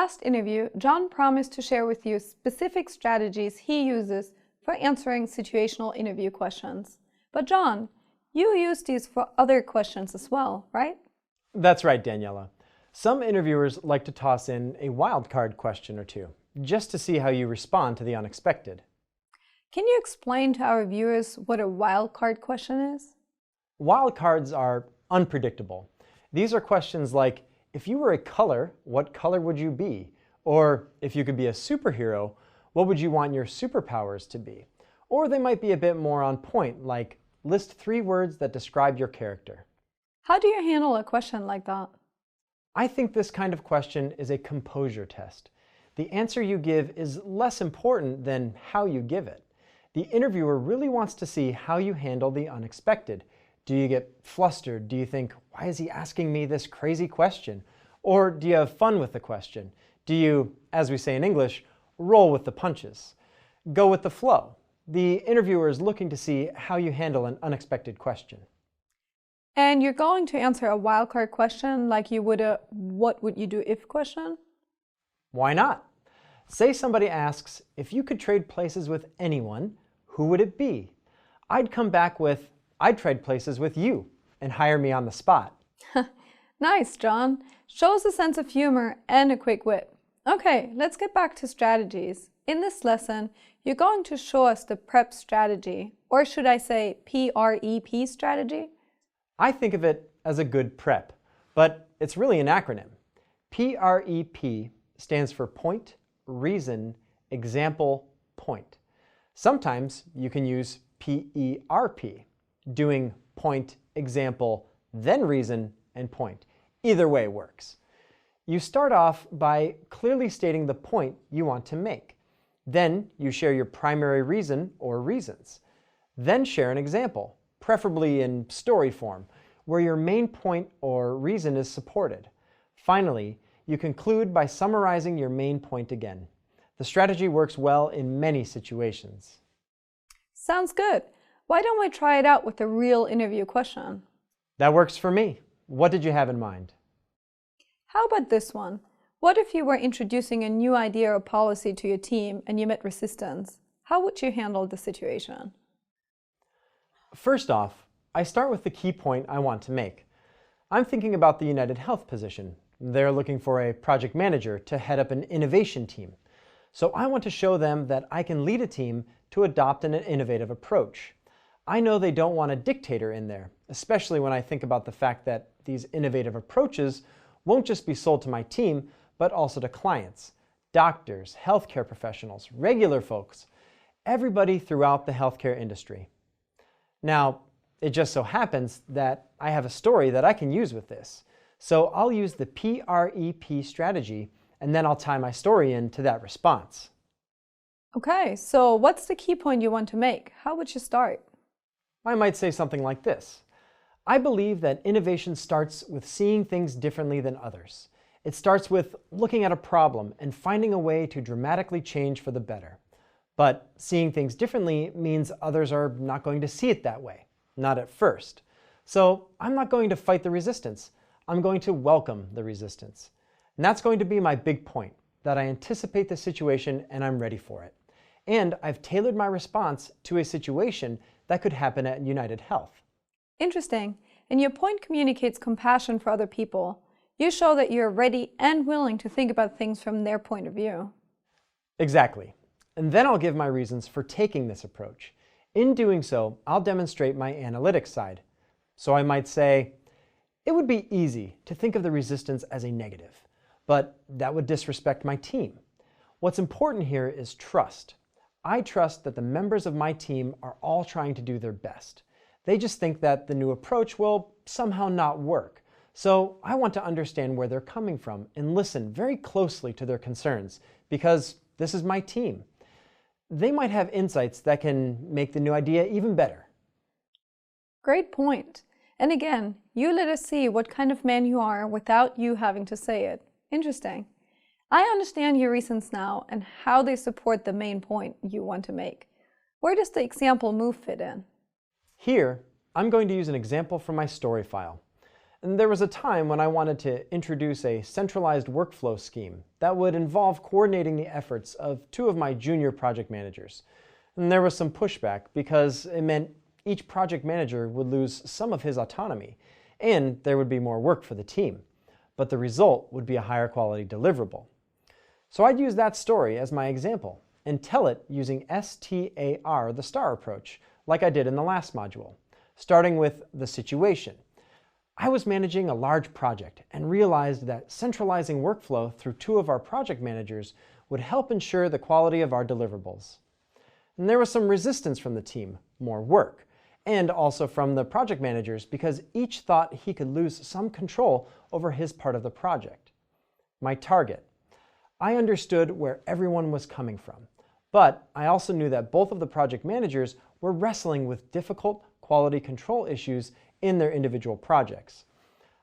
last interview, John promised to share with you specific strategies he uses for answering situational interview questions. But John, you use these for other questions as well, right? That's right, Daniela. Some interviewers like to toss in a wildcard question or two, just to see how you respond to the unexpected. Can you explain to our viewers what a wildcard question is? Wildcards are unpredictable. These are questions like, if you were a color, what color would you be? Or if you could be a superhero, what would you want your superpowers to be? Or they might be a bit more on point, like list 3 words that describe your character. How do you handle a question like that? I think this kind of question is a composure test. The answer you give is less important than how you give it. The interviewer really wants to see how you handle the unexpected. Do you get flustered? Do you think, why is he asking me this crazy question? Or do you have fun with the question? Do you, as we say in English, roll with the punches? Go with the flow. The interviewer is looking to see how you handle an unexpected question. And you're going to answer a wildcard question like you would a what would you do if question? Why not? Say somebody asks, if you could trade places with anyone, who would it be? I'd come back with, I'd trade places with you, and hire me on the spot. Nice, John. Shows a sense of humor and a quick wit. Okay, let's get back to strategies. In this lesson, you're going to show us the P.R.E.P strategy, or should I say P.R.E.P strategy? I think of it as a good prep, but it's really an acronym. P.R.E.P stands for point, reason, example, point. Sometimes you can use P.E.R.P, doing point, example, then reason, and point. Either way works. You start off by clearly stating the point you want to make. Then you share your primary reason or reasons. Then share an example, preferably in story form, where your main point or reason is supported. Finally, you conclude by summarizing your main point again. The strategy works well in many situations. Sounds good. Why don't we try it out with a real interview question? That works for me. What did you have in mind? How about this one? What if you were introducing a new idea or policy to your team and you met resistance? How would you handle the situation? First off, I start with the key point I want to make. I'm thinking about the United Health position. They're looking for a project manager to head up an innovation team. So I want to show them that I can lead a team to adopt an innovative approach. I know they don't want a dictator in there, especially when I think about the fact that these innovative approaches won't just be sold to my team, but also to clients, doctors, healthcare professionals, regular folks, everybody throughout the healthcare industry. Now, it just so happens that I have a story that I can use with this. So I'll use the P.R.E.P strategy, and then I'll tie my story into that response. Okay, so what's the key point you want to make? How would you start? I might say something like this. I believe that innovation starts with seeing things differently than others. It starts with looking at a problem and finding a way to dramatically change for the better. But seeing things differently means others are not going to see it that way, not at first. So I'm not going to fight the resistance. I'm going to welcome the resistance. And that's going to be my big point, that I anticipate the situation and I'm ready for it. And I've tailored my response to a situation that could happen at United Health. Interesting. And your point communicates compassion for other people. You show that you're ready and willing to think about things from their point of view. Exactly. And then I'll give my reasons for taking this approach. In doing so, I'll demonstrate my analytics side. So I might say, it would be easy to think of the resistance as a negative, but that would disrespect my team. What's important here is trust. I trust that the members of my team are all trying to do their best. They just think that the new approach will somehow not work. So I want to understand where they're coming from and listen very closely to their concerns, because this is my team. They might have insights that can make the new idea even better. Great point. And again, you let us see what kind of man you are without you having to say it. Interesting. I understand your reasons now and how they support the main point you want to make. Where does the example move fit in? Here, I'm going to use an example from my story file. And there was a time when I wanted to introduce a centralized workflow scheme that would involve coordinating the efforts of two of my junior project managers. And there was some pushback because it meant each project manager would lose some of his autonomy, and there would be more work for the team. But the result would be a higher quality deliverable. So I'd use that story as my example and tell it using S.T.A.R, the S.T.A.R approach, like I did in the last module, starting with the situation. I was managing a large project and realized that centralizing workflow through two of our project managers would help ensure the quality of our deliverables. And there was some resistance from the team, more work, and also from the project managers because each thought he could lose some control over his part of the project. My target. I understood where everyone was coming from, but I also knew that both of the project managers were wrestling with difficult quality control issues in their individual projects.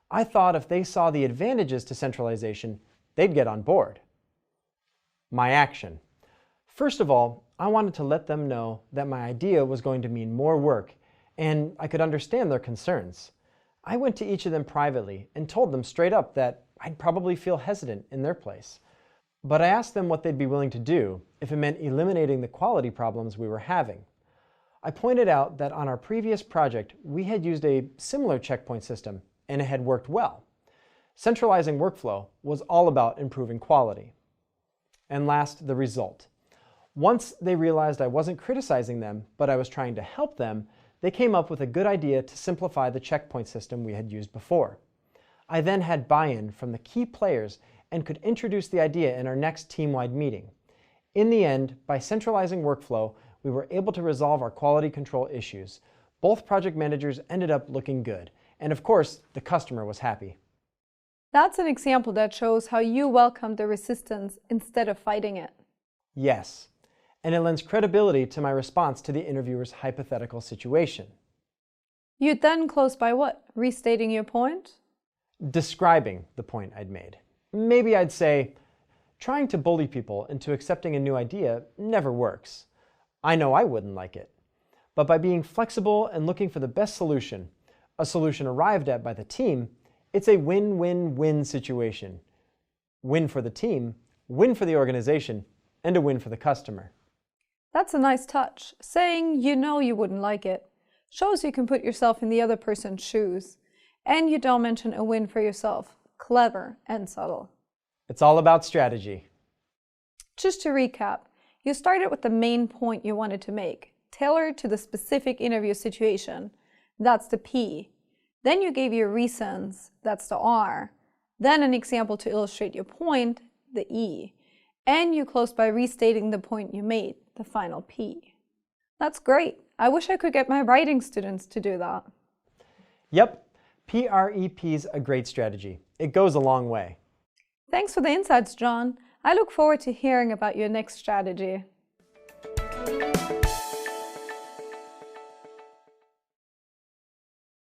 I thought if they saw the advantages to centralization, they'd get on board. My action. First of all, I wanted to let them know that my idea was going to mean more work, and I could understand their concerns. I went to each of them privately and told them straight up that I'd probably feel hesitant in their place. But I asked them what they'd be willing to do if it meant eliminating the quality problems we were having. I pointed out that on our previous project, we had used a similar checkpoint system, and it had worked well. Centralizing workflow was all about improving quality. And last, the result. Once they realized I wasn't criticizing them, but I was trying to help them, they came up with a good idea to simplify the checkpoint system we had used before. I then had buy-in from the key players and could introduce the idea in our next team-wide meeting. In the end, by centralizing workflow, we were able to resolve our quality control issues. Both project managers ended up looking good, and of course, the customer was happy. That's an example that shows how you welcome the resistance instead of fighting it. Yes, and it lends credibility to my response to the interviewer's hypothetical situation. You'd then close by what? Restating your point? Describing the point I'd made. Maybe I'd say, trying to bully people into accepting a new idea never works. I know I wouldn't like it. But by being flexible and looking for the best solution, a solution arrived at by the team, it's a win-win-win situation. Win for the team, win for the organization, and a win for the customer. That's a nice touch. Saying you know you wouldn't like it shows you can put yourself in the other person's shoes. And you don't mention a win for yourself. Clever and subtle. It's all about strategy. Just to recap, you started with the main point you wanted to make, tailored to the specific interview situation. That's the P. Then you gave your reasons. That's the R. Then an example to illustrate your point, the E. And you closed by restating the point you made, the final P. That's great. I wish I could get my writing students to do that. Yep, P.R.E.P's a great strategy. It goes a long way. Thanks for the insights, John. I look forward to hearing about your next strategy.